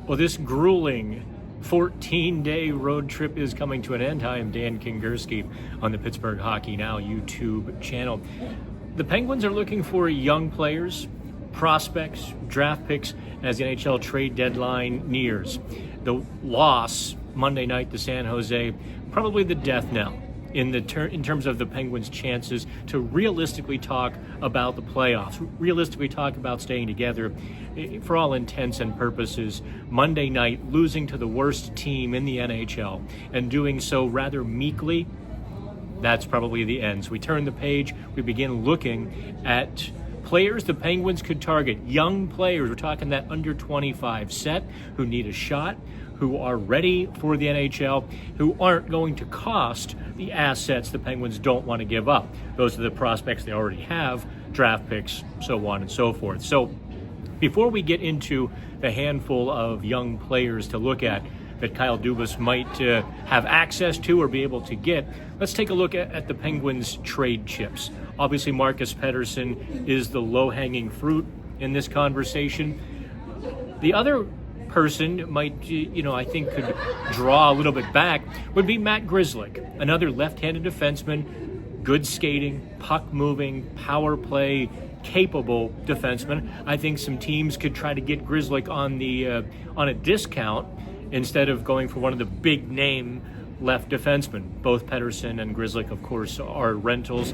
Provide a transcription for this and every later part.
Well, this grueling 14-day road trip is coming to an end. Hi, I'm Dan Kingerski on the Pittsburgh Hockey Now YouTube channel. The Penguins are looking for young players, prospects, draft picks as the NHL trade deadline nears. The loss Monday night to San Jose, probably the death knell in terms of the Penguins' chances to realistically talk about the playoffs, realistically talk about staying together. For all intents and purposes, Monday night losing to the worst team in the NHL and doing so rather meekly, that's probably the end. So we turn the page, we begin looking at players the Penguins could target, young players. We're talking that under 25 set who need a shot, who are ready for the NHL, who aren't going to cost the assets the Penguins don't want to give up. Those are the prospects they already have, draft picks, so on and so forth. So before we get into the handful of young players to look at that Kyle Dubas might have access to or be able to get, let's take a look at the Penguins' trade chips. Obviously, Marcus Pettersson is the low-hanging fruit in this conversation. The other person might, I think could draw a little bit back would be Matt Grzelcyk, another left-handed defenseman, good skating, puck-moving, power play, capable defenseman. I think some teams could try to get Grzelcyk on a discount instead of going for one of the big-name left defensemen. Both Pettersson and Grzelcyk, of course, are rentals.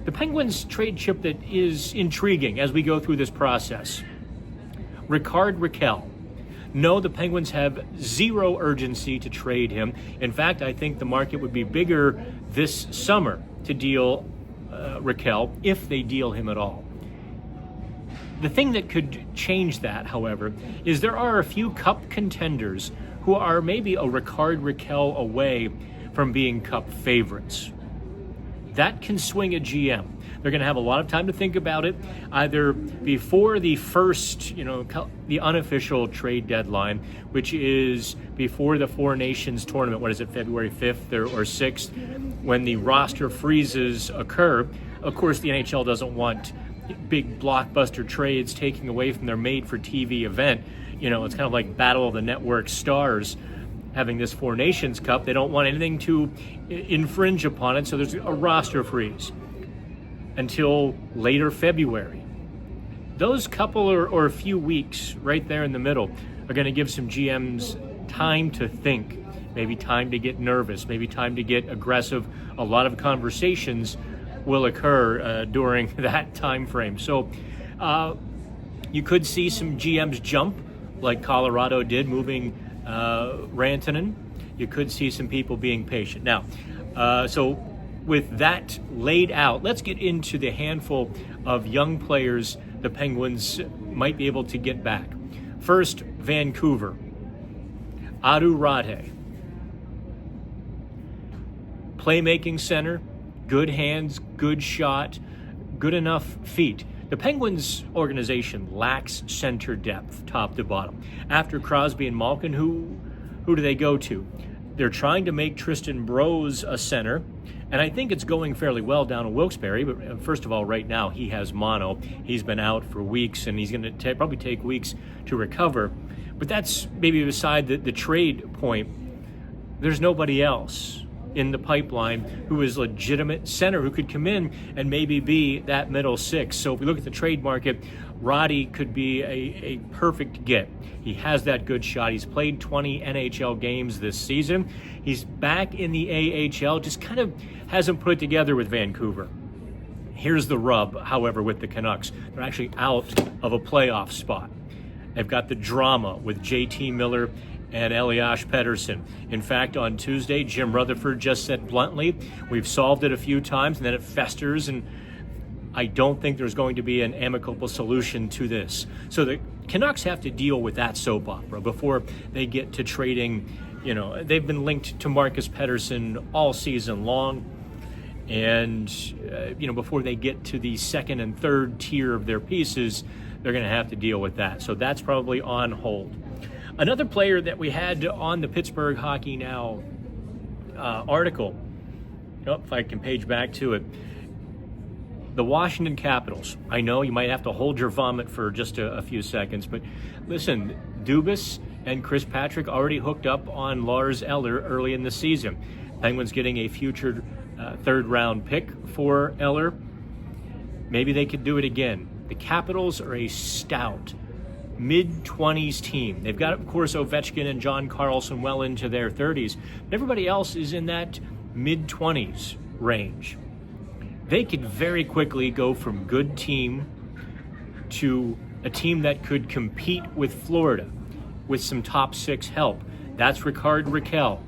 The Penguins' trade chip that is intriguing as we go through this process. Rickard Rakell. No, the Penguins have zero urgency to trade him. In fact, I think the market would be bigger this summer to deal Rakell, if they deal him at all. The thing that could change that, however, is there are a few Cup contenders who are maybe a Rickard Rakell away from being Cup favorites. That can swing a GM. They're going to have a lot of time to think about it, either before the first, the unofficial trade deadline, which is before the Four Nations tournament. What is it, February 5th or 6th, when the roster freezes occur. Of course, the NHL doesn't want big blockbuster trades taking away from their made-for-TV event. It's kind of like Battle of the Network Stars having this Four Nations Cup. They don't want anything to infringe upon it, so there's a roster freeze until later February. Those couple or a few weeks right there in the middle are going to give some GMs time to think, maybe time to get nervous, maybe time to get aggressive. A lot of conversations will occur during that time frame. So you could see some GMs jump like Colorado did, moving Rantanen. You could see some people being patient. Now, so with that laid out, let's get into the handful of young players the Penguins might be able to get back. First, Vancouver. Aatu Raty. Playmaking center, good hands, good shot, good enough feet. The Penguins organization lacks center depth, top to bottom. After Crosby and Malkin, who do they go to? They're trying to make Tristan Brose a center, and I think it's going fairly well down in Wilkes-Barre. But first of all, right now he has mono. He's been out for weeks, and he's going to probably take weeks to recover. But that's maybe beside the trade point. There's nobody else in the pipeline who is legitimate center who could come in and maybe be that middle six. So if we look at the trade market, Roddy could be a perfect get. He has that good shot. He's played 20 NHL games this season. He's back in the AHL, just kind of hasn't put it together with Vancouver. Here's the rub, however, with the Canucks. They're actually out of a playoff spot. They've got the drama with JT Miller and Elias Pettersson. In fact, on Tuesday, Jim Rutherford just said bluntly, we've solved it a few times, and then it festers, and I don't think there's going to be an amicable solution to this. So the Canucks have to deal with that soap opera before they get to trading. They've been linked to Marcus Pettersson all season long, and before they get to the second and third tier of their pieces, they're going to have to deal with that. So that's probably on hold. Another player that we had on the Pittsburgh Hockey Now article, if I can page back to it, the Washington Capitals. I know you might have to hold your vomit for just a few seconds, but listen, Dubas and Chris Patrick already hooked up on Lars Eller early in the season. Penguins getting a future third-round pick for Eller. Maybe they could do it again. The Capitals are a stout mid-20s team. They've got, of course, Ovechkin and John Carlson well into their 30s. But everybody else is in that mid-20s range. They could very quickly go from good team to a team that could compete with Florida with some top six help. That's Rickard Rakell.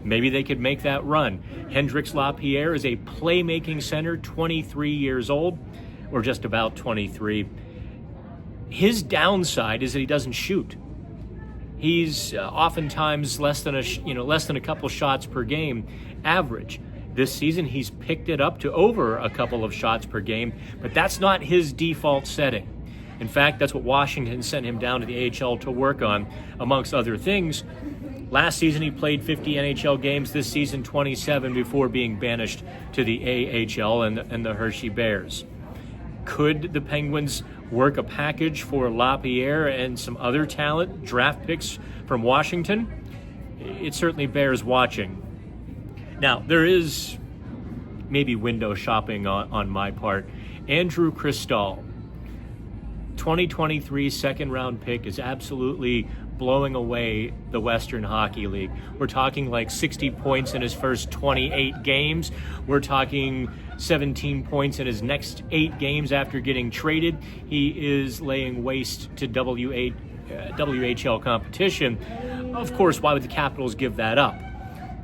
Maybe they could make that run. Hendrix Lapierre is a playmaking center, 23 years old, or just about 23. His downside is that he doesn't shoot. He's oftentimes less than a couple shots per game average. This season, he's picked it up to over a couple of shots per game, but that's not his default setting. In fact, that's what Washington sent him down to the AHL to work on, amongst other things. Last season, he played 50 NHL games. This season, 27 before being banished to the AHL and the Hershey Bears. Could the Penguins work a package for Lapierre and some other talent, draft picks from Washington? It certainly bears watching. Now, there is maybe window shopping on my part. Andrew Christal, 2023 second-round pick, is absolutely blowing away the Western Hockey League. We're talking like 60 points in his first 28 games. We're talking 17 points in his next 8 games after getting traded. He is laying waste to WHL competition. Of course, why would the Capitals give that up?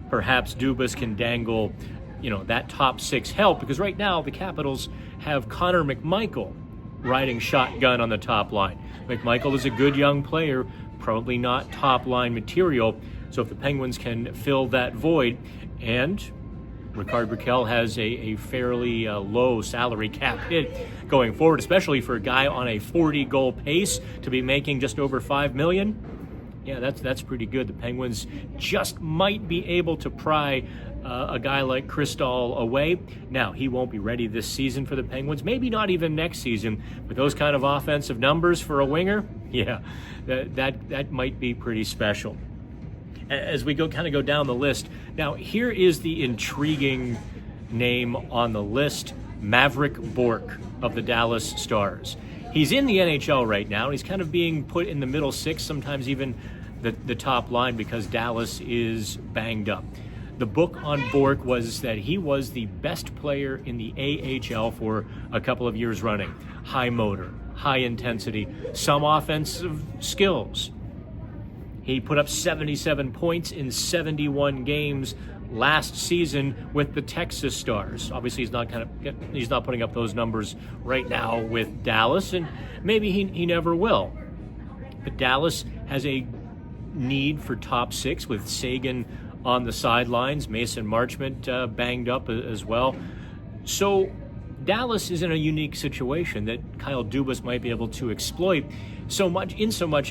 Perhaps Dubas can dangle, that top six help, because right now the Capitals have Connor McMichael riding shotgun on the top line. McMichael is a good young player, probably not top line material. So if the Penguins can fill that void, and Rickard Rakell has a fairly low salary cap hit going forward, especially for a guy on a 40-goal pace to be making just over $5 million. Yeah, that's pretty good. The Penguins just might be able to pry a guy like Christal away. Now, he won't be ready this season for the Penguins, maybe not even next season, but those kind of offensive numbers for a winger, yeah, that might be pretty special. As we go down the list, now here is the intriguing name on the list, Maverick Bourke of the Dallas Stars. He's in the NHL right now, and he's kind of being put in the middle six, sometimes even the top line, because Dallas is banged up. The book on Bourke was that he was the best player in the AHL for a couple of years running. High motor, high intensity, some offensive skills. He put up 77 points in 71 games last season with the Texas Stars. Obviously, he's not putting up those numbers right now with Dallas, and maybe he never will. But Dallas has a need for top six with Sagan on the sidelines, Mason Marchment banged up as well. So Dallas is in a unique situation that Kyle Dubas might be able to exploit so much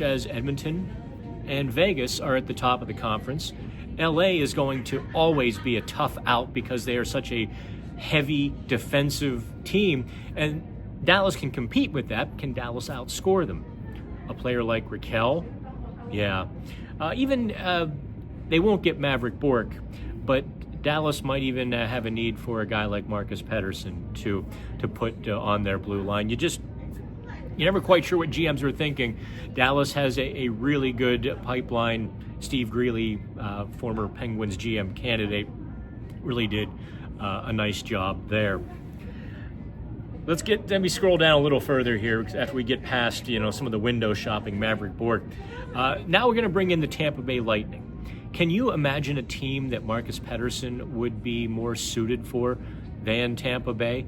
as Edmonton and Vegas are at the top of the conference. LA is going to always be a tough out because they are such a heavy defensive team, and Dallas can compete with that. Can Dallas outscore them? A player like Rakell? Yeah. They won't get Maverick Bourke, but Dallas might even have a need for a guy like Marcus Pettersson to put on their blue line. You're never quite sure what GMs are thinking. Dallas has a really good pipeline. Steve Greeley, former Penguins GM candidate, really did a nice job there. Let me scroll down a little further here after we get past some of the window shopping Maverick Bourke. Now we're going to bring in the Tampa Bay Lightning. Can you imagine a team that Marcus Pettersson would be more suited for than Tampa Bay?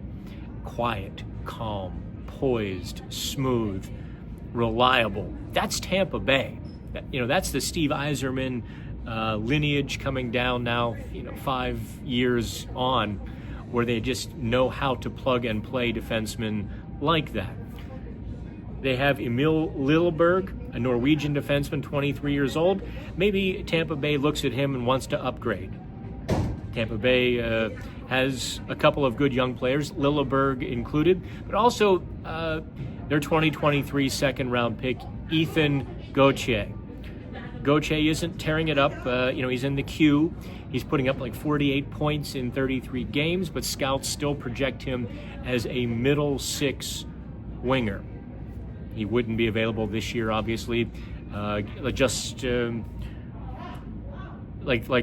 Quiet, calm, poised, smooth, reliable. That's Tampa Bay. That's the Steve Yzerman lineage coming down now, 5 years on, where they just know how to plug and play defensemen like that. They have Emil Lilleberg, a Norwegian defenseman, 23 years old. Maybe Tampa Bay looks at him and wants to upgrade. Tampa Bay has a couple of good young players, Lilleberg included, but also their 2023 second-round pick, Ethan Gauthier. Gauthier isn't tearing it up. He's in the queue. He's putting up like 48 points in 33 games, but scouts still project him as a middle six winger. He wouldn't be available this year, obviously. Like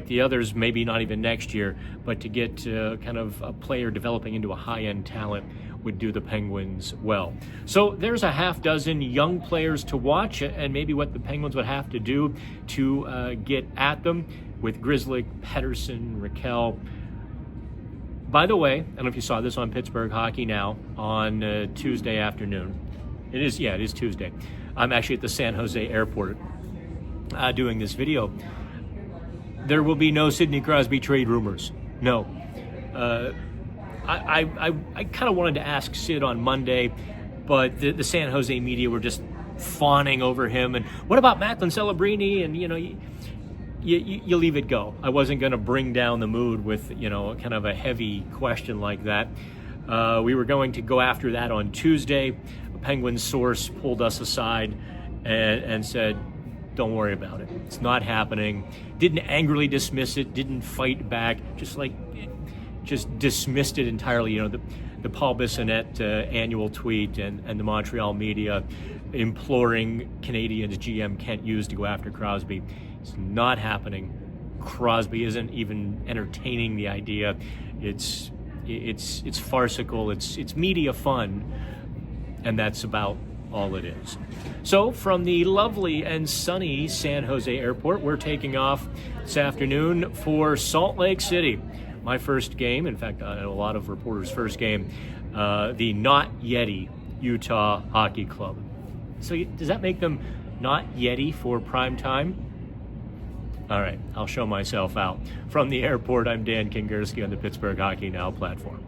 the others, maybe not even next year, but to get kind of a player developing into a high-end talent would do the Penguins well. So there's a half dozen young players to watch, and maybe what the Penguins would have to do to get at them with Grizzly, Pettersson, Raquel. By the way, I don't know if you saw this on Pittsburgh Hockey Now on Tuesday afternoon. It is Tuesday. I'm actually at the San Jose airport doing this video. There will be no Sidney Crosby trade rumors. No. I kind of wanted to ask Sid on Monday, but the San Jose media were just fawning over him. And what about Macklin Celebrini? And, you leave it go. I wasn't going to bring down the mood with, kind of a heavy question like that. We were going to go after that on Tuesday. A Penguins source pulled us aside and said, don't worry about it. It's not happening. Didn't angrily dismiss it, didn't fight back, just dismissed it entirely. The Paul Bissonnette annual tweet and the Montreal media imploring Canadiens GM Kent Hughes to go after Crosby. It's not happening. Crosby isn't even entertaining the idea. It's farcical. It's media fun, and that's about all it is. So from the lovely and sunny San Jose airport, we're taking off this afternoon for Salt Lake City. My first game, in fact, a lot of reporters' first game, the Not Yeti Utah Hockey Club. So does that make them not Yeti for prime time? All right, I'll show myself out. From the airport, I'm Dan Kingerski on the Pittsburgh Hockey Now platform.